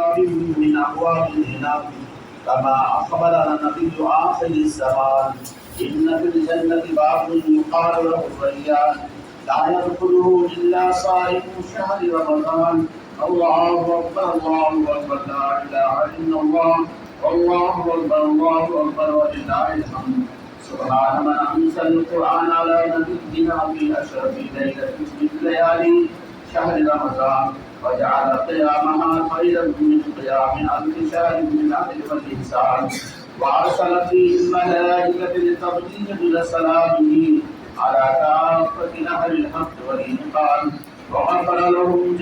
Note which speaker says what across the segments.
Speaker 1: باب من أبواب الجنان كما أخبرنا النبي آخر الزمان إن في الجنة باب يقال له الريان لا يدخله إلا صائم شهر رمضان. الله أكبر الله أكبر لا إله إلا الله والله أكبر الله أكبر ولله الحمد. سبحان من أنزل القرآن على نبينا في أشرف ليلة من ليالي شهر رمضان وجعل قيامها خيرا من قيام ألف شهر من العدل والإحسان وأرسل فيه الملائكة لتبليغ سلامه على كافة أهل الحق والإنقاذ وغفر لهم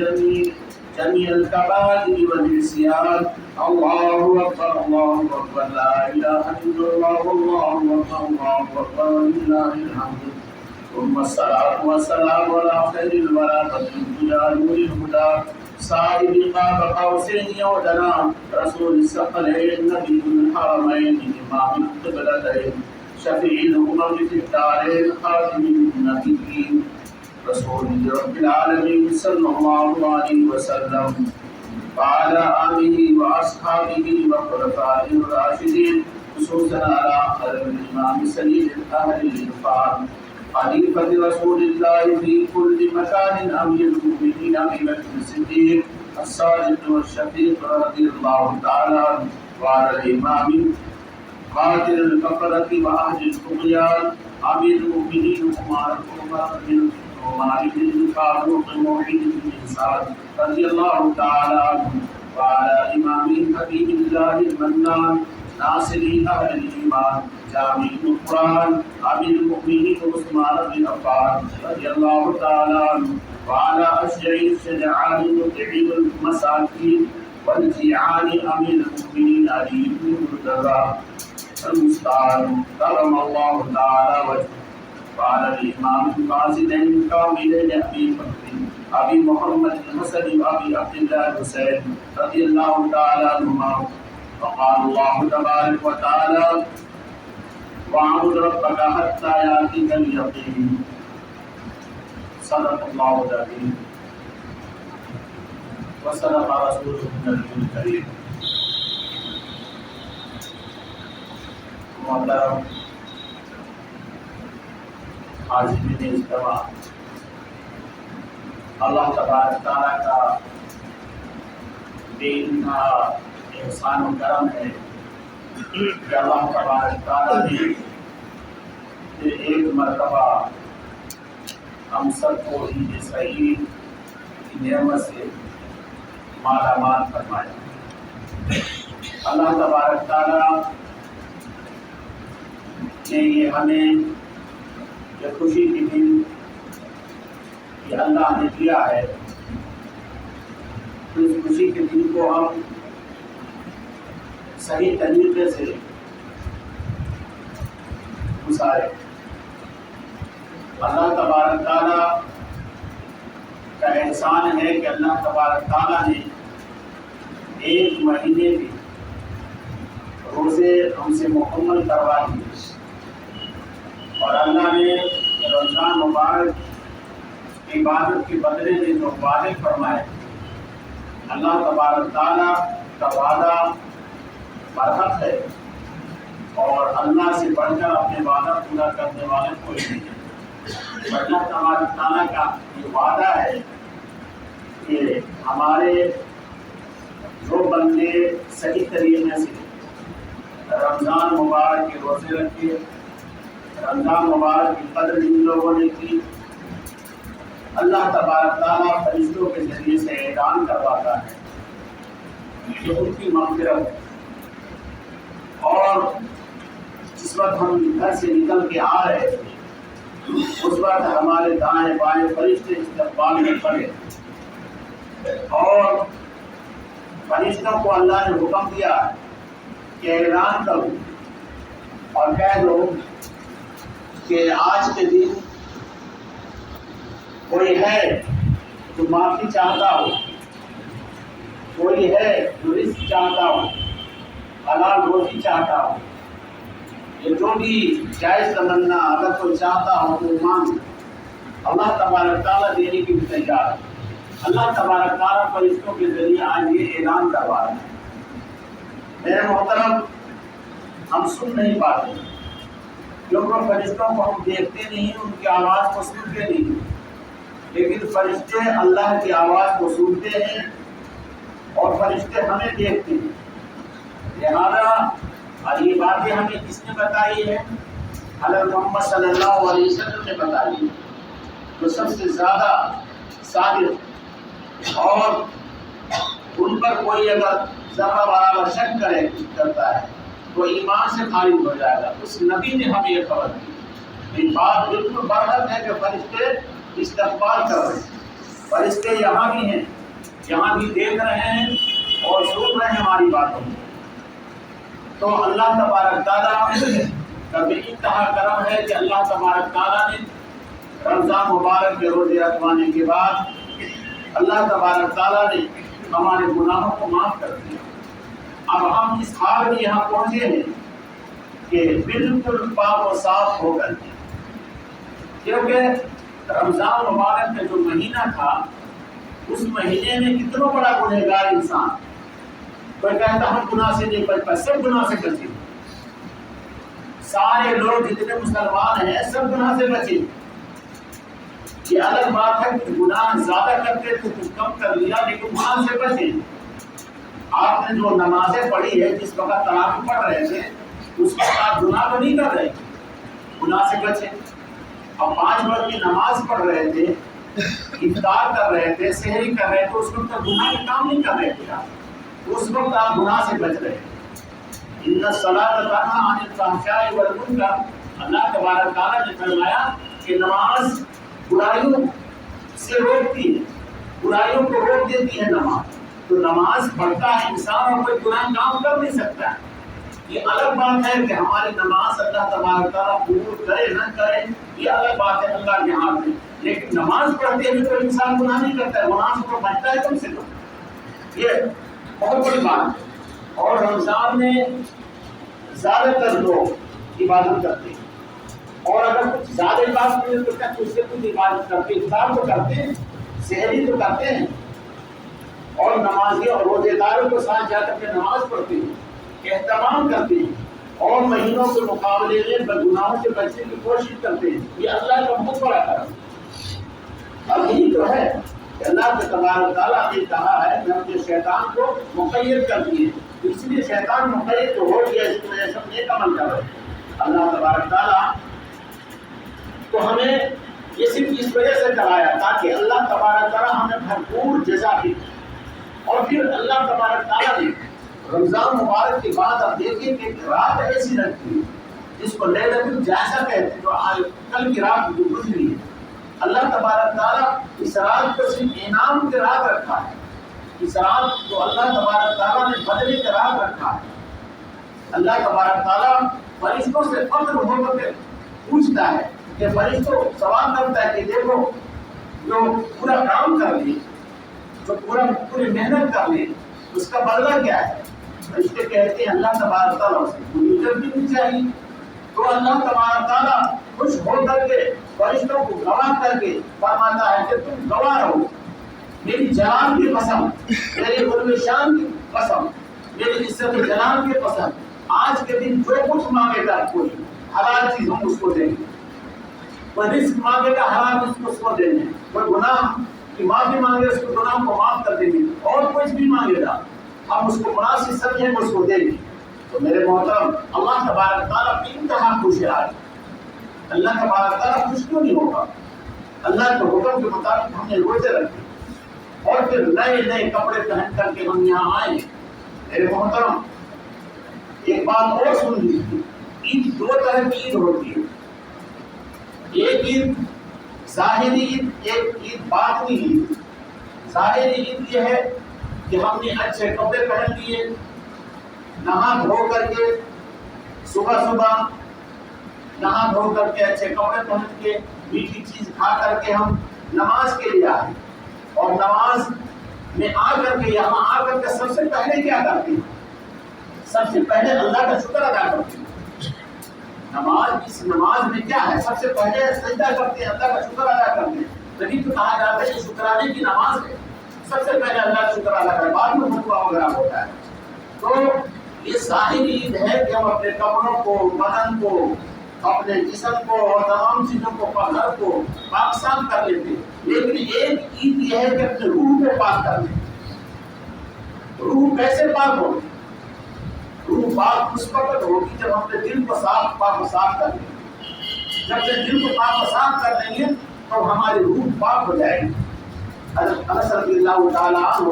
Speaker 1: جميع الكبائر والعصيان. الله أكبر الله أكبر لا إله إلا الله والله أكبر الله أكبر ولله الحمد. ثم الصلاة والسلام على خير الورى بدر نور الهدى صاحب قاب قوسين ودنا رسول الثقلين نبي الحرمين إمام القبلتين شفيع الأمم في الدارين خاتم النبيين رسول رب العالمين صلى الله عليه وسلم وعلى آله وأصحابه وخلفائه الراشدين خصوصا على خير الإمام سيد أهل الإرفان خليفة رسول الله في كل مكان أمير المؤمنين أبي بكر الصديق الصادق والشفيق رضي الله تعالى عنه وعلى الإمام قاتل الكفرة وأهل الطغيان أمير المؤمنين عمر بن الفاروق موحد بن سعد رضي الله تعالى عنه وعلى إمام حبيب الله المنان ناصري أهل الإيمان جامع القرآن أمير المؤمنين عثمان بن عفان رضي الله تعالى عنه وعلى أشجع الشجعان مطعم المساكين والجيعان أمير المؤمنين علي بن مرتضى المستعان كرم الله تعالى وجهه وعلى الإمام الفاسدين الكاملين أبي بكر أبي محمد الحسن وأبي عبد الله الحسين رضي الله تعالى عنهما. وقال الله تبارك وتعالى واعبد ربك حتى يأتيك اليقين. صدق الله العظيم وصدق رسوله النبي الكريم. محترم حاضرین اجتماع، اللہ تبارک تعالیٰ کا بے انتہا احسان و کرم ہے کہ اللہ تبارک تعالیٰ نے ایک مرتبہ ہم سب کو عید سعید کی نعمت سے مالا مال فرمایا. اللہ تبارک تعالیٰ نے یہ ہمیں یہ خوشی کی دن کہ اللہ نے دیا ہے، تو اس خوشی کے دن کو ہم صحیح طریقے سے گزارے. اللہ تبارک تعالیٰ کا احسان ہے کہ اللہ تبارک تعالیٰ نے ایک مہینے کے روزے ہم سے مکمل کروا دیے اور اللہ نے رمضان مبارک عبادت کے بدلے میں جو وعدے فرمائے، اللہ تبارک تعالیٰ کا وعدہ برحق ہے اور اللہ سے بڑھ کر اپنے وعدہ پورا کرنے والے کوئی نہیں ہے. اللہ تبارک تعالیٰ کا یہ وعدہ ہے کہ ہمارے جو بندے صحیح طریقے سے رمضان مبارک کے روزے رکھے، رمضان مبارک کی قدر جن لوگوں نے کی، اللہ تبارک تعالیٰ فرشتوں کے ذریعے سے اعلان کرواتا ہے کہ ان کی مغفرت ہے. اور جس وقت ہم گھر سے نکل کے آ رہے تھے اس وقت ہمارے دائیں بائیں فرشتے استقبال میں کھڑے اور فرشتوں کو اللہ نے حکم دیا کہ اعلان کرو اور کہہ دو کہ آج کے دن کوئی ہے جو معافی چاہتا ہو، کوئی ہے جو رزق چاہتا ہو، حلال روزی چاہتا ہو، یہ جو بھی جائز تمنا اگر کوئی چاہتا ہو تو مانگ، اللہ تبارک تعالیٰ دینے کی بھی تیار ہے. اللہ تبارک تعالیٰ فرشتوں کے ذریعے آج یہ اعلان کروا رہے ہیں۔ میرے محترم، ہم سن نہیں پاتے کیونکہ فرشتوں کو ہم دیکھتے نہیں، ان کی آواز کو سنتے نہیں، لیکن فرشتے اللہ کی آواز کو سنتے ہیں اور فرشتے ہمیں دیکھتے ہیں۔ لہذا اور یہ باتیں ہمیں کس نے بتائی ہے؟ حضرت محمد صلی اللہ علیہ وسلم نے بتائی ہے، جو سب سے زیادہ صادق، اور ان پر کوئی اگر ذرہ برابر شک کرتا ہے تو ایمان سے خارج ہو جائے گا۔ اس نبی نے ہمیں یہ خبر دی۔ یہ بات بالکل برحق ہے کہ فرشتے استقبال کر رہے ہیں، فرشتے یہاں بھی ہیں، یہاں بھی دیکھ رہے ہیں اور سن رہے ہیں ہماری باتوں کو۔ تو اللہ تبارک تعالیٰ کا بے انتہا کرم ہے کہ اللہ تبارک تعالیٰ نے رمضان مبارک کے روزے رکھوانے کے بعد اللہ تبارک تعالیٰ نے ہمارے گناہوں کو معاف کر دیا۔ اب ہم اس حال میں یہاں پہنچے ہیں کہ بالکل پاک و صاف ہو کر کے، کیونکہ رمضان مبارک کا جو مہینہ تھا اس مہینے میں کتنا بڑا گنہگار انسان، کوئی کہتا ہم گناہ سے نہیں بچ پائے، سب گناہ سے بچے، سارے لوگ جتنے مسلمان ہیں سب گناہ سے بچے۔ یہ الگ بات ہے کہ گناہ زیادہ کرتے تھے کچھ کم کر لیا، لیکن گناہ سے بچے۔ آپ نے جو نمازیں پڑھی ہے، جس وقت تراویح پڑھ رہے تھے اس وقت آپ گناہ تو نہیں کر رہے تھے، گناہ سے بچے۔ اب 5 وقت کی نماز پڑھ رہے تھے، افطار کر رہے تھے، سحری کر رہے تھے، اس وقت گناہ کے کام نہیں کر رہے تھے آپ، اس وقت آپ گناہ سے بچ رہے تھے۔ ان الصلاۃ تنہی عن الفحشاء والمنکر، اللہ تبارک تعالیٰ نے فرمایا کہ نماز برائیوں سے روکتی ہے، برائیوں کو روک دیتی ہے نماز۔ تو نماز پڑھتا ہے انسان اور کوئی گناہ کام کر نہیں سکتا ہے۔ یہ الگ بات ہے کہ ہماری نماز اللہ تبارک تعالیٰ قبول کرے نہ کرے، یہ الگ بات ہے اللہ کے ہاتھ میں، لیکن نماز پڑھتے ہوئے کوئی انسان گناہ نہیں کرتا ہے، گناہ سے تو بچتا ہے کم سے کم، یہ بہت بڑی بات ہے۔ اور رمضان میں زیادہ تر لوگ عبادت کرتے ہیں، اور اگر کچھ زیادہ عبادت نہیں کرتے تو اس سے کچھ عبادت کرتے ہیں، افطار تو کرتے ہیں، سحری تو کرتے ہیں، اور نمازی اور روزے داروں کے ساتھ جا کر کے نماز پڑھتے ہیں، اہتمام کرتے ہیں، اور مہینوں کے مقابلے میں گناہوں سے بچنے کی کوشش کرتے ہیں۔ یہ اللہ کا بہت بڑا کرم ہے۔ اب یہی تو ہے کہ اللہ کے تبارک تعالیٰ نے کہا ہے کہ ہم نے شیطان کو مقید کر دیے، اس لیے شیطان مقید تو ہو گیا، اس وجہ سے ہم نیک عمل کر رہے ہیں۔ اللہ تبارک تعالیٰ تو ہمیں یہ صرف اس وجہ سے کرایا تاکہ اللہ تبارک تعالیٰ ہمیں بھرپور جزا دے۔ اور پھر اللہ تبارک تعالیٰ نے رمضان مبارک کے بعد آپ دیکھیں کہ ایک رات ایسی رکھی ہے جس کو لیلۃ الجائزہ کہتے ہیں، جو کل کی رات جو گزری ہے، اللہ تبارک تعالیٰ اس رات کو صرف انعام کی رات رکھا ہے۔ اس رات کو اللہ تبارک تعالیٰ نے بدلے کی رات رکھا ہے۔ اللہ تبارک تعالیٰ فرشتوں سے فخر ہو کر کے پوچھتا ہے کہ فرشتوں سوال کرتا ہے کہ دیکھو جو پورا کام کر لی، جو پوری محنت کر لی، اس کا بدلہ کیا ہے؟ فرشتے کہتے ہیں اللہ تبارک تعالیٰ سے کوئی اجر بھی نہیں چاہیے۔ تو اللہ تبارک تعالیٰ خوش ہو کر کے فرشتوں کو گواہ کر کے فرماتا ہے کہ تم گواہ رہو، میری جلال کی قسم، میری علو شان کی قسم، میری عزت و جلال کی قسم، آج کے دن جو کچھ مانگے گا کوئی حلال چیز ہم اس کو دیں گے، کوئی رزق مانگے گا حلال رزق اس کو دیں گے، کوئی گناہ کی معافی مانگے اس کو گناہ کو معاف کر دیں گے، اور کچھ بھی مانگے گا ہم اس کو مناسب سمجھیں گے اس کو دیں گے۔ تو میرے محترم، اللہ تبارک تعالیٰ کی انتہا خوش ہے آج۔ اللہ تبارک تعالیٰ خوش کیوں نہیں ہوگا؟ اللہ کے حکم کے مطابق ہم نے روزے رکھے اور پھر نئے نئے کپڑے پہن کر کے ہم یہاں آئے۔ میرے محترم، ایک بات اور سن لیجیے، عید 2 طرح کی عید ہوتی ہے، ایک عید ظاہری عید، ایک عید باطنی عید۔ ظاہری عید یہ ہے کہ ہم نے اچھے کپڑے پہن لیے، نہا دھو کر کے صبح نہا دھو کر کے اچھے کپڑے پہن کے میٹھی چیز کھا کر کے ہم نماز کے لیے آئے، اور نماز میں آ کر کے یہاں آ کر کے سب سے پہلے کیا کرتے ہیں؟ سب سے پہلے اللہ کا شکر ادا کرتے ہیں۔ اس نماز میں کیا ہے؟ سب سے پہلے سجدہ کرتے ہیں، اللہ کا شکر ادا کرتے ہیں، تبھی تو کہا جاتا ہے کہ شکرانے کی نماز ہے۔ سب سے پہلے اللہ کا شکر ادا کریں، بعد میں فتوا وغیرہ ہوتا ہے۔ تو یہ ظاہری عید ہے کہ ہم اپنے کپڑوں کو، بدن کو، اپنے جسم کو اور تمام چیزوں کو، گھر کو پاک صاف کر لیتے، لیکن ایک عید یہ ہے کہ اپنے روح کو پاک کر لیں۔ روح کیسے پاک ہوگی؟ روح پاک اس وقت ہوگی جب ہم اپنے دل کو پاک و صاف کر لیں۔ جب اپنے دل کو پاک و صاف کر لیں گے تو ہماری روح پاک ہو جائے گی۔ انس رضی اللہ تعالیٰ عنہ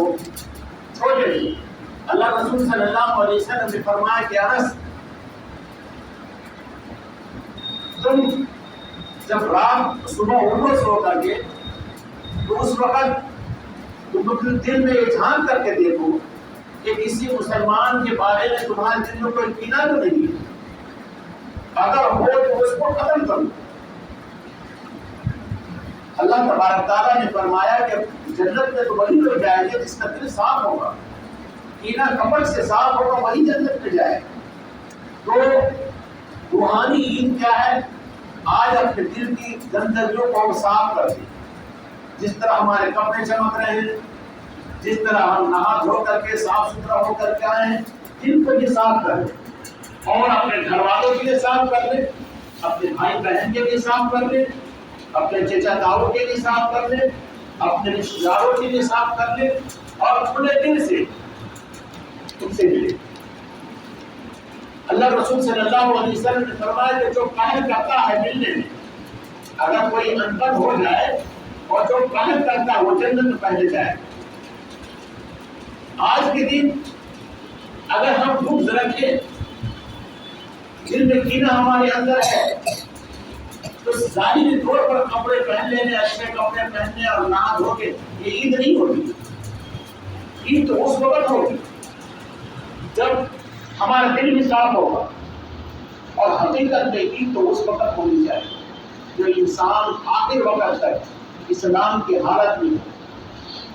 Speaker 1: چھوٹے تھے، اللہ رسول صلی اللہ علیہ وسلم نے فرمایا کہ انس، تم جب رات صبح اٹھو سو کر کے تو اس وقت تم اپنے دل میں یہ جھانک کر کے دیکھو کہ کسی مسلمان کے بارے میں تمہارے دل میں کوئی کینہ تو نہیں ہے، اگر ہو تو اس کو ختم کرو۔ اللہ تبارک تعالیٰ نے فرمایا کہ جنت میں تو وہی لوگ جائیں گے جس کا دل صاف ہوگا، کینہ کپٹ سے صاف ہوگا، وہی جنت میں جائے۔ تو روحانی عید کیا ہے؟ آج اپنے دل کی گندگیوں کو ہم صاف کر دیں، جس طرح ہمارے کپڑے چمک رہے ہیں، جس طرح ہم نہا دھو کر کے صاف ستھرا ہو کر کے آئے ہیں، دل کو بھی صاف کر لیں اور اپنے گھر والوں کے لیے صاف کر لیں، اپنے بھائی بہن کے لیے صاف کر لیں، اپنے چچا تاؤ کے لیے صاف کر لیں، اپنے رشتہ داروں کے لیے صاف کر لیں اور کھلے دل سے ان سے ملے۔ اللہ رسول صلی اللہ علیہ وسلم نے فرمایا کہ جو قہر کرتا ہے ملنے میں، اگر کوئی ان پڑھ ہو جائے اور جو قہر کرتا ہے وہ جنت میں پہلے جائے۔ آج کے دن اگر ہم بغض رکھیں، دل میں کینہ ہمارے اندر ہے، تو ظاہری طور پر کپڑے پہن لینے، اچھے کپڑے پہننے اور نہا دھو کے یہ عید نہیں ہوگی۔ عید تو اس وقت ہوگی جب ہمارا دل بھی صاف ہوگا، اور حقیقت میں عید تو اس وقت ہونی چاہیے جو انسان آخر وقت تک اسلام کی حالت میں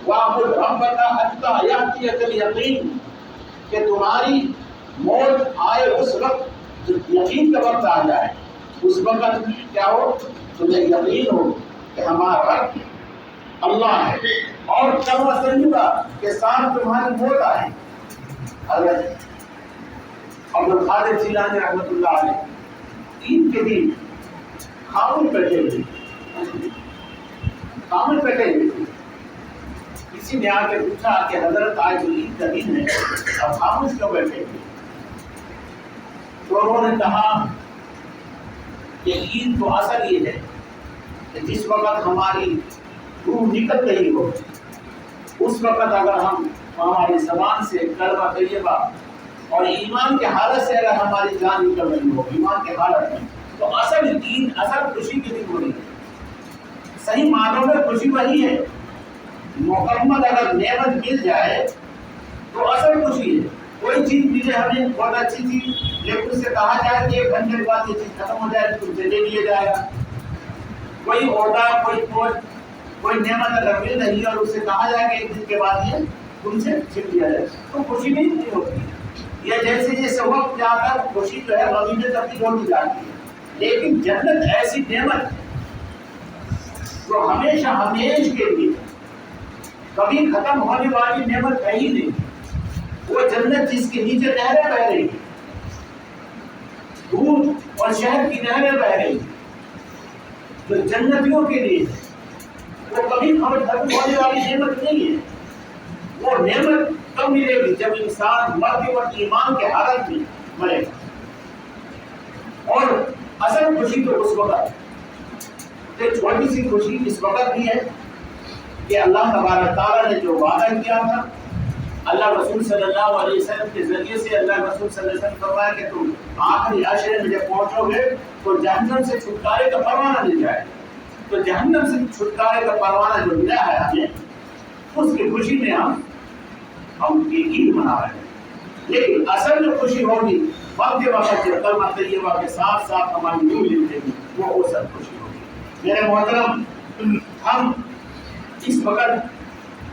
Speaker 1: وَاعْبُدْ رَبَّكَ حَتَّىٰ يَأْتِيَكَ الْيَقِينُ، کہ تمہاری موت آئے اس وقت جو یقین کا وقت آ جائے، اس وقت کیا ہو؟ تمہیں یقین ہو کہ ہمارا رب اللہ ہے، اور کلمہ طیبہ کے ساتھ تمہاری موت آئے۔ حضرت عبدالقادر جیلانی رحمۃ اللہ علیہ عید کے دن خاموش بیٹھے ہوئے تھے۔ کسی نے آ کے پوچھا کہ حضرت آج جو عید کا دن ہے اب خاموش کیوں بیٹھے ہوئے؟ تو انہوں نے کہا کہ عید تو اصل یہ ہے کہ جس وقت ہماری روح نکل رہی ہو، اس وقت اگر ہم ہماری زبان سے کلمہ طیبہ اور ایمان کے حالت سے اگر ہماری جان نکل رہی ہو، ایمان کے حالت میں، تو اصل عید، اصل خوشی کے دن ہو رہی ہے۔ صحیح معنوں میں خوشی وہی ہے، مکمل اگر نعمت مل جائے تو اصل خوشی ہے۔ کوئی چیز ملے ہمیں بہت اچھی چیز، لیکن اس سے کہا جائے کہ 1 گھنٹے کے بعد یہ چیز ختم ہو جائے تو تم سے لے لیا جائے گا۔ کوئی عہدہ، کوئی پوسٹ، کوئی نعمت اگر مل رہی ہے اور اس سے کہا جائے کہ 1 دن کے بعد یہ تم سے چھن لیا جائے تو خوشی نہیں ہوتی۔ یہ جیسے جیسے وقت جاتا ہے خوشی جو ہے غمی میں تبدیل ہوتی جاتی ہے، لیکن جنت ایسی نعمت ہے جو ہمیشہ ہمیش کے لیے کبھی ختم ہونے والی نعمت ہے ہی نہیں۔ وہ جنت جس کے نیچے نہریں بہ رہی ہیں، دودھ اور شہد کی نہریں بہ رہی ہیں، جو جنتیوں کے لیے وہ کبھی ختم ہونے والی نعمت نہیں ہے۔ وہ نعمت کب ملے گی؟ جب انسان مرتے وقت ایمان کے حالت میں مرے گا۔ اور اصل خوشی تو اس وقت، ایک چھوٹی سی خوشی اس وقت بھی ہے کہ اللہ تبارک تعالیٰ نے جو وعدہ کیا تھا، اللہ رسول صلی اللہ علیہ وسلم کے ذریعے سے اللہ رسول صلی اللہ علیہ وسلم فرمایا کہ تم آخری عشرے میں جب پہنچو گے تو جہنم سے چھٹکارے کا پروانہ مل جائے۔ تو جہنم سے چھٹکارے کا پروانہ جو ملا ہے ہمیں، اس کی خوشی میں ہم عید منا رہے ہیں۔ لیکن اصل جو خوشی ہوگی وقت وقت جب کلمہ طیبہ کے ساتھ ساتھ ہماری روح ملتے گی، وہ اصل خوشی ہوگی۔ میرے محترم، ہم اس وقت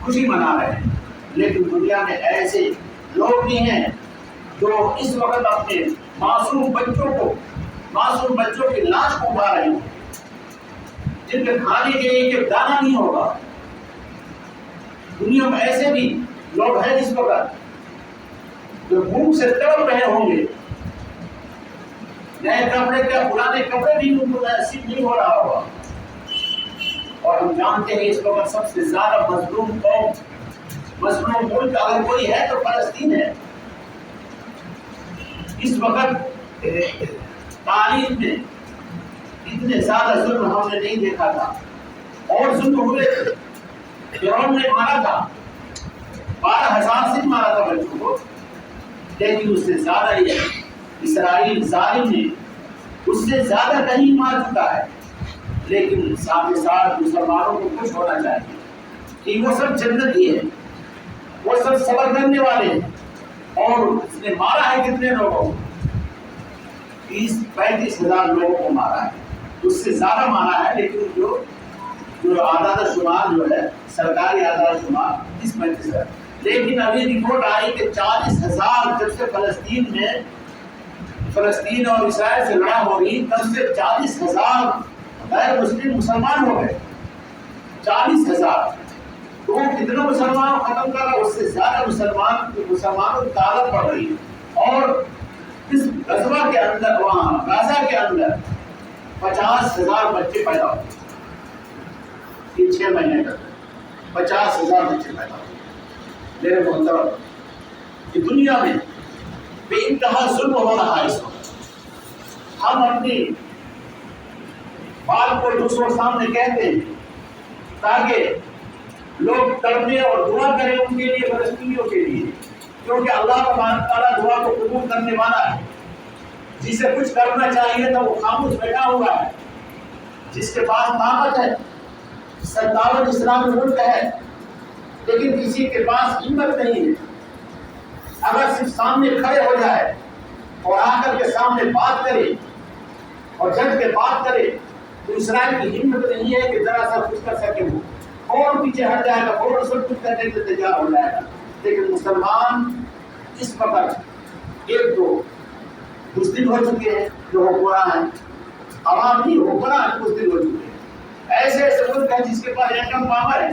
Speaker 1: خوشی منا رہے ہیں، لیکن دنیا میں ایسے لوگ بھی ہیں جو اس وقت اپنے معصوم بچوں کی لاش کو اٹھا رہے ہیں، جن کے کھانے کے لیے ایک دانہ نہیں ہوگا، دنیا میں ایسے بھی لوگ ہیں اس وقت جو بھوک سے تڑپ رہے ہوں گے، نئے کپڑے کیا پرانے کپڑے بھی ان کو نصیب نہیں ہو رہا ہوگا۔ اور ہم جانتے ہیں اس وقت سب سے زیادہ مظلوم قوم، مظلوم ملک اگر کوئی ہے تو فلسطین ہے۔ اس وقت تاریخ میں اتنے زیادہ ظلم ہم نے نہیں دیکھا تھا، اور ظلم ہوئے تھے۔ فرعون نے مارا تھا، 12,000 سے مارا تھا بچوں کو، لیکن اس سے زیادہ اسرائیل ظالم نے اس سے زیادہ کہیں مار چکا ہے۔ لیکن ساتھ ساتھ مسلمانوں کو خوش ہونا چاہیے کہ وہ سب جنتی ہیں، وہ سب صبر کرنے والے ہیں۔ اور اس نے مارا ہے کتنے لوگوں کو؟ 30-35 ہزار لوگوں کو مارا ہے، اس سے زیادہ مارا ہے، لیکن جو اعداد و شمار جو ہے سرکاری اعداد و شمار 30-35 ہے۔ لیکن ابھی رپورٹ آئی کہ 40,000 جب سے فلسطین اور اسرائیل سے لڑا ہو رہی تب سے 40,000 غیر مسلم مسلمان ہو گئے۔ 40,000 تو وہ کتنے مسلمان ختم کر رہا، اس سے زیادہ مسلمانوں کی تعداد بڑھ رہی ہے۔ اور اس غزوہ کے اندر، وہاں غزہ کے اندر 50,000 بچے پیدا ہوئے، 6 مہینے تک 50,000 بچے پیدا ہوئے۔ میرے محترم، کہ دنیا میں بے انتہا ظلم ہو رہا ہے اس وقت۔ ہم اپنی بات کو دوسروں سامنے کہتے ہیں تاکہ لوگ تڑپیں اور دعا کریں ان کے لیے، فلسطینیوں کے لیے، کیونکہ اللہ تبارک تعالیٰ دعا کو قبول کرنے والا ہے۔ جسے کچھ کرنا چاہیے تو وہ خاموش بیٹھا ہوا ہے، جس کے پاس طاقت ہے، 57 اسلامی ملک ہے، لیکن کسی کے پاس ہمت نہیں ہے۔ اگر صرف سامنے کھڑے ہو جائے اور آ کر کے سامنے بات کرے اور جھٹ کے بات کرے تو اسرائیل کی ہمت نہیں ہے کہ ذرا سا کچھ کر سکے، وہ اور پیچھے ہٹ جائے گا، اور سب کچھ کرنے کے لیے تیار ہو جائے گا۔ لیکن مسلمان اس وقت 1-2 بزدل ہو چکے ہیں، جو حکمراں ہیں، عوام نہیں حکمراں بزدل ہو چکے ہیں۔ ایسے ایسے ملک ہے جس کے پاس اینٹم پاور ہے،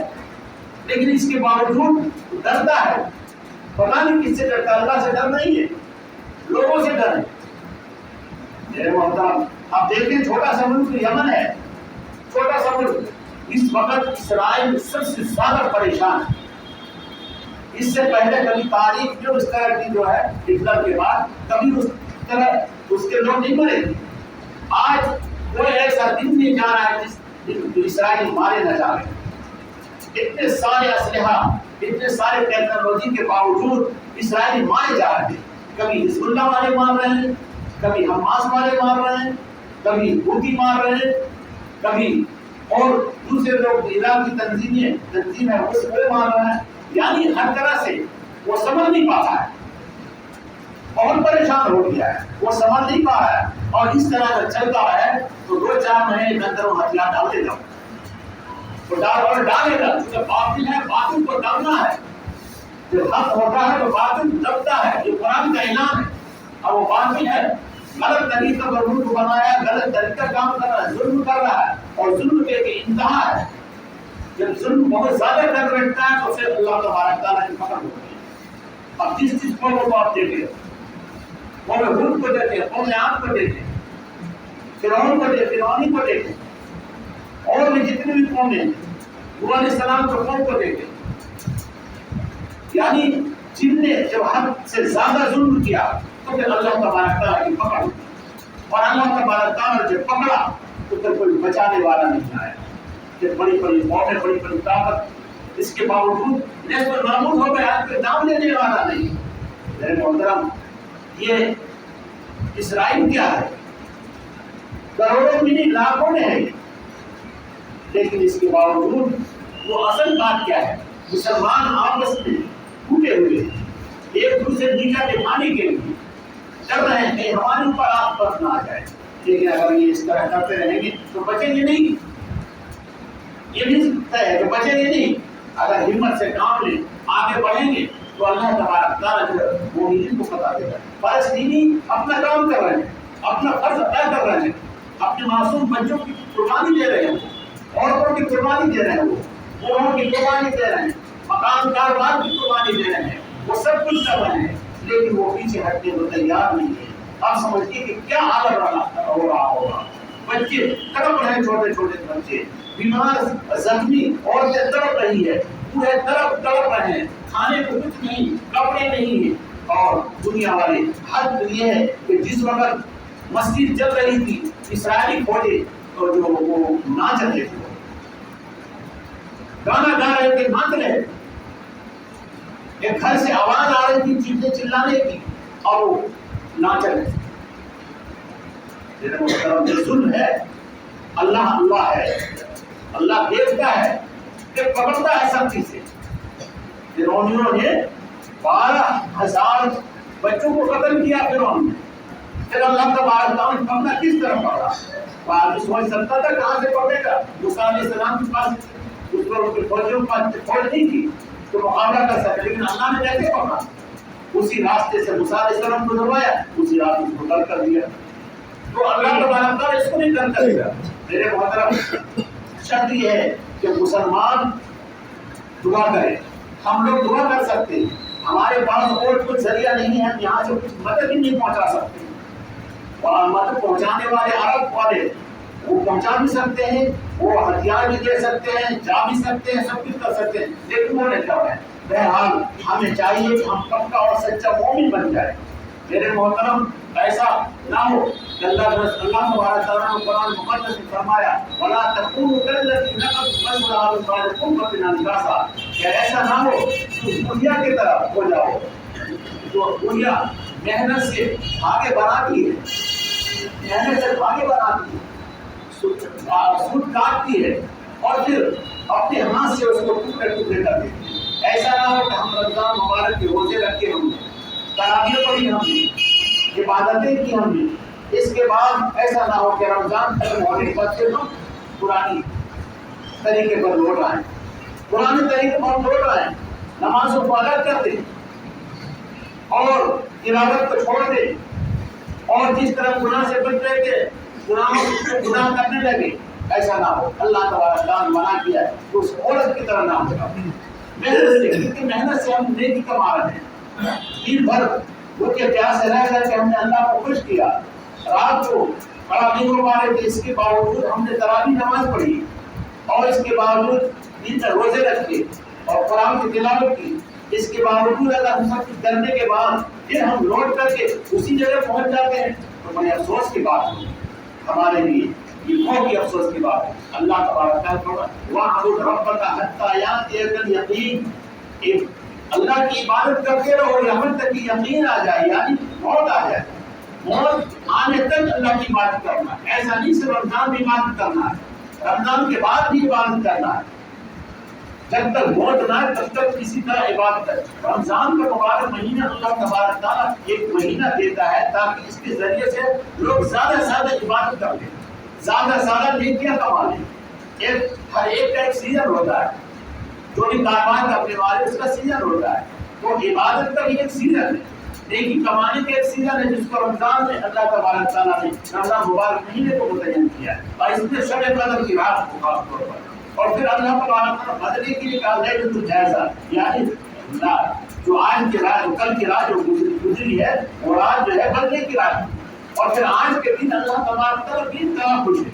Speaker 1: لیکن اس کے باوجود ڈرتا ہے۔ پتہ نہیں کس سے ڈرتا، اللہ سے ڈر نہیں ہے، لوگوں سے ڈر ہے۔ میرے محترم، آپ دیکھیں چھوٹا سا ملک یمن ہے، چھوٹا سا ملک، اس وقت اسرائیل سب سے زیادہ پریشان ہے۔ اس سے پہلے کبھی تاریخ جو اس طرح کی جو ہے ہٹلر کے بعد کبھی اس طرح اس کے لوگ نہیں مرے تھے۔ آج کوئی ایسا دن نہیں جا رہا ہے جس دن اسرائیل مارے نہ جا رہے۔ اتنے سارے اسلحہ، اتنے سارے ٹیکنالوجی کے باوجود اسرائیلی مارے جا رہے ہیں۔ کبھی حزب اللہ والے مار رہے ہیں، کبھی حماس والے مار رہے ہیں، کبھی حوثی مار رہے ہیں، کبھی اور دوسرے لوگ عراق کی تنظیم ہے وہ مار رہے ہیں۔ یعنی ہر طرح سے وہ سمجھ نہیں پاتا ہے، بہت پریشان ہو گیا ہے، وہ سمجھ نہیں پا رہا ہے۔ اور اس طرح اگر چلتا ہے تو 2-4 مہینے کے اندر وہ ہتھیار ڈال دے گا، وہ ڈالے گا، کیونکہ باطل ہے، باطل کو دبنا ہے۔ جب حق ہوتا ہے تو باطل دبتا ہے، جو قرآن کا اعلان ہے۔ اب وہ باطل ہے، غلط طریقہ پر ملک بنایا، غلط طریقہ کام کر رہا ہے، ظلم کر رہا ہے، اور ظلم کے ایک انتہا ہے۔ جب ظلم بہت زیادہ کر بیٹھتا ہے تو پھر اللہ تبارک تعالیٰ کی پکڑ ہوتی ہے۔ اب جس قوم کو آپ دیکھیں، قوم ہود کو دیکھیں، قوم عاد کو دیکھیں، فرعون کو دیکھیں، فرعونی کو دیکھیں، اور بھی جتنے بھی قومیں ہیں، نوح علیہ السلام کے قوم کو دیکھیں، یعنی جن نے جب حد سے زیادہ ظلم کیا تو پھر اللہ تبارک تعالیٰ کی پکڑ، اور اللہ تبارک تعالیٰ جب پکڑا تو پھر کوئی بچانے والا نہیں آیا۔ کہ بڑی بڑی قومیں، بڑی بڑی طاقت، اس کے باوجود نیست و نابود ہو گئے، آج کے دام لینے والا نہیں۔ میرے محترم، یہ اسرائیل کیا ہے؟ کروڑوں میں نہیں، لاکھوں میں ہے، لیکن اس کے باوجود وہ اصل بات کیا ہے؟ مسلمان آپس میں ٹوٹے ہوئے ہیں، ایک دوسرے نیچا دکھانے کے لیے ڈر رہے ہیں کہ ہمارے اوپر آفت نہ آ جائے۔ لیکن اگر یہ اس طرح کرتے رہیں گے تو بچیں گے نہیں، یہ بھی طے ہے کہ بچیں گے نہیں۔ اگر ہمت سے کام لیں، آگے بڑھیں گے تو اللہ تبارک تعالیٰ جو ہے وہ ان کو بتا دے گا۔ فلسطینی اپنا کام کر رہے ہیں، اپنا فرض ادا کر رہے ہیں، اپنے معصوم بچوں کی قربانی دے رہے ہیں، عورتوں کی قربانی دے رہے ہیں، وہ بوڑھوں کی قربانی دے رہے ہیں، مکان کاروبار بھی قربانی دے رہے ہیں، وہ سب کچھ کر رہے ہیں، لیکن وہ پیچھے ہٹنے کو تیار نہیں ہے۔ آپ سمجھیے کہ کیا عالم ہو رہا ہوگا۔ بچے تڑپ رہے ہیں، چھوٹے چھوٹے بچے بیمار زخمی، عورتیں تڑپ رہی ہے، پورے تڑپ رہے ہیں، کھانے کو کچھ نہیں، کپڑے نہیں ہیں، اور دنیا والے حد یہ ہے کہ جس وقت مسجد چل رہی تھی، اسرائیلی فوجی تو جو وہ ناچ رہے تھے، گانا گا رہے تھے، ناچ رہے تھے، ایک گھر سے آواز آ رہی تھی چیخنے چلانے کی، اور وہ ناچ رہے تھے۔ یہ ظلم ہے۔ اللہ اللہ ہے، اللہ دیکھتا ہے کہ پکڑتا ہے سب چیزیں۔ فرعونیوں نے 12,000 بچوں کو قتل کیا فرعون نے، پھر اللہ تبارک تعالیٰ پکڑا کس طرح پکڑا؟ آدمی سوچ سکتا تھا کہاں سے پکڑے گا؟ موسیٰ علیہ السلام کے پاس اس پر ان کے فوجیوں کے پاس فوج نہیں تھی تو مقابلہ کر سکتے، لیکن اللہ نے کیسے پکڑا؟ اسی راستے سے موسیٰ علیہ السلام کو دھروایا، اسی راستے کو ترک کر دیا۔ تو اللہ تبارک تعالیٰ اس کو نہیں ترک کرے گا۔ میرے محترم، شرط یہ ہے کہ مسلمان دعا کرے۔ ہم لوگ دعا کر سکتے ہیں، ہمارے پاس اور کچھ ذریعہ نہیں ہے، ہم یہاں سے کچھ مدد ہی نہیں پہنچا سکتے، اور مدد پہنچانے والے عرب والے وہ پہنچا بھی سکتے ہیں، وہ ہتھیار بھی دے سکتے ہیں، جا بھی سکتے ہیں، سب کچھ کر سکتے ہیں، لیکن وہ نہیں کر رہے ہیں۔ بہرحال ہمیں چاہیے کہ ہم پکا اور سچا مومن بن جائے۔ میرے محترم، ایسا نہ ہو کہ اللہ تبارک تعالیٰ نے قرآن مقدس میں فرمایا وَلَا تَكُونُوا كَالَّذِي نَقَضَ غَزْلَهَا مِن بَعْدِ قُوَّةٍ أَنكَاثًا، کہ ایسا نہ ہو کہ دنیا کی طرح ہو جاؤ، جو دنیا محنت سے آگے بڑھاتی ہے، محنت سے آگے بڑھاتی ہے، سود کاٹتی ہے، اور پھر اپنے ہاتھ سے اس کو ٹکڑے ٹکڑے کر دیتی ہے۔ ایسا نہ ہو کہ ہم رمضان مبارک کے روزے رکھے ہم نے، تراویح پڑھی ہم نے، عبادتیں کی ہم نے، اس کے بعد ایسا نہ ہو کہ رمضان ختم ہونے کے بعد پھر ہم پرانی طریقے پر لوٹ آئیں، پرانے طریقے پر لوٹ آئیں، نمازوں کو الگ کر دیں اور تلاوت کو چھوڑ دیں، اور جس طرح گناہ سے بچ رہے تھے گناہ کرنے لگے، ایسا نہ ہو۔ اللہ تبارک تعالیٰ نے منع کیا ہے کہ اس عورت کی طرح نہ ہو، محنت سے، کیونکہ محنت سے ہم نیکی کما رہے ہیں، دن بھر بھوکے پیاسے رہ کر کے ہم نے اللہ کو خوش کیا، رات کو بڑا نہیں ہو پا رہے تھے، اس کے باوجود ہم نے تراویح نماز پڑھی، اور اس کے باوجود دن میں روزے رکھے اور قرآن کی تلاوت کی، اس کے باوجود اگر ہم سب کچھ کرنے کے بعد پھر ہم لوٹ کر کے اسی جگہ پہنچ جاتے ہیں تو بڑے افسوس کی بات ہے ہمارے لیے، یہ بہت ہی افسوس کی بات ہے۔ اللہ تبارک تعالیٰ وَاعْبُدْ رَبَّكَ حَتَّىٰ يَأْتِيَكَ الْيَقِينُ، اللہ کی عبادت کرتے رہو یہاں تک کہ یقین آ جائے، یعنی موت آ جائے، موت آنے تک اللہ کی عبادت کرنا ہے۔ ایسا نہیں صرف رمضان میں عبادت کرنا ہے، رمضان کے بعد بھی عبادت کرنا ہے، جب تک موت نہ آئے تب تک کسی طرح عبادت ہے۔ رمضان کا مبارک مہینہ اللہ تبارک تعالیٰ ایک مہینہ دیتا ہے تاکہ اس کے ذریعے سے لوگ زیادہ سے زیادہ عبادت کر لیں، زیادہ سے زیادہ نیکیاں کما لیں۔ ہر ایک کا ایک سیزن ہوتا ہے، جو بھی کاروبار کرنے والے اس کا سیزن ہوتا ہے، تو عبادت کا بھی ایک سیزن ہے، نیکی کمانے کا ایک سیزن ہے، جس کو رمضان میں اللہ تبارک تعالیٰ نے رمضان مبارک مہینے کو متعین کیا ہے، اور اس میں شب قدر کی رات کو خاص طور پر، اور پھر اللہ تبارک تعالیٰ بدلے کے لیے کہا ہے کہ جائزہ، یعنی جو آج کی رات جو کل کی رات جو گزری ہے وہ رات جو ہے بدلے کی رات، اور پھر آج کے دن اللہ تبارک تعالیٰ دین طرح خوش ہے،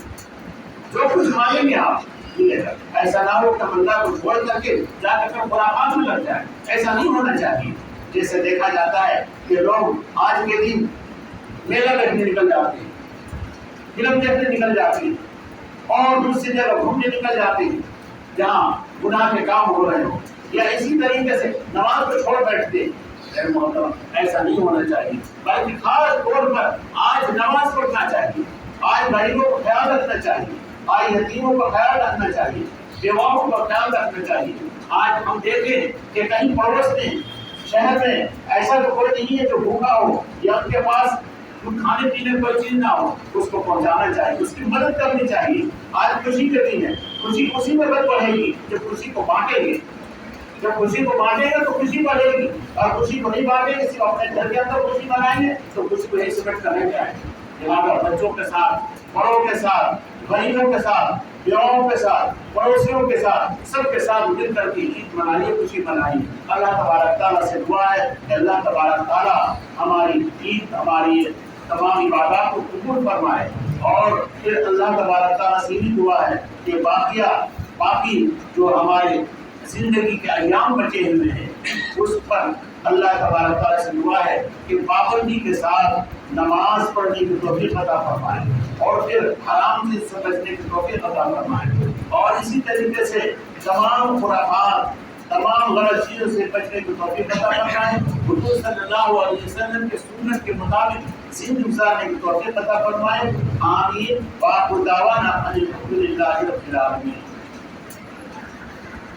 Speaker 1: جو کچھ مانگیں گے آپ ملے گا۔ ایسا نہ ہو کہ اللہ کو چھوڑ کر کے جا کر خرافات میں لگ جائے، ایسا نہیں ہونا چاہیے۔ جیسے دیکھا جاتا ہے کہ لوگ آج کے دن میلہ دیکھنے نکل جاتے ہیں، فلم دیکھنے نکل جاتے ہیں، اور دوسری جگہ گھومنے نکل جاتے ہیں جہاں گناہ کے کام ہو رہے ہو، یا اسی طریقے سے نماز کو چھوڑ بیٹھتے ہیں۔ محترم، ایسا نہیں ہونا چاہیے، بلکہ خاص طور پر آج نماز پڑھنا چاہیے، آج غریبوں کو خیال رکھنا چاہیے، آج یتیموں کا خیال رکھنا چاہیے، بیواؤں کا خیال رکھنا چاہیے۔ آج ہم دیکھیں کہ کہیں پڑوس میں شہر میں ایسا تو کوئی نہیں ہے جو بھوکا ہو یا ان کے پاس کھانے پینے کوئی چیز نہ ہو، اس کو پہنچانا چاہیے، اس کی مدد کرنی چاہیے۔ آج خوشی کے دن ہے، خوشی اسی میں بڑھے گی جب خوشی کو بانٹیں گے، جب خوشی کو بانٹیں گے تو خوشی بڑھے گی، اور خوشی کو نہیں بانٹیں گے، صرف اپنے گھر کے اندر خوشی منائیں گے تو خوشی کو ایکسپیکٹ کریں گے۔ لہٰذا بچوں کے ساتھ بڑوں کے ساتھ، غریبوں کے ساتھ، بیواؤں کے ساتھ، پڑوسیوں کے ساتھ، سب کے ساتھ مل کر کے عید منائیے، خوشی منائیے۔ اللہ تبارک تعالیٰ سے دعا ہے کہ اللہ تبارک تعالیٰ ہماری عید، ہماری تمام عبادات کو قبول فرمائے، اور پھر اللہ تبارک تعالیٰ سے بھی دعا ہے کہ باقی جو ہمارے زندگی کے ایام بچے ہوئے ہیں اس پر اللہ تبارک تعالیٰ سے دعا ہے کہ پابندی کے ساتھ نماز پڑھنے کی توفیق عطا فرمائے، اور پھر حرام چیز سے بچنے کی توفیق عطا فرمائے، اور اسی طریقے سے تمام خرافات، تمام غلط چیزوں سے بچنے کی توفیق عطا فرمائے، حضور صلی اللہ علیہ وسلم کے سنت کے مطابق زندگی گزارنے کی توفیق عطا فرمائے۔ آمین۔ وآخر دعوانا ان الحمد للہ رب العالمین۔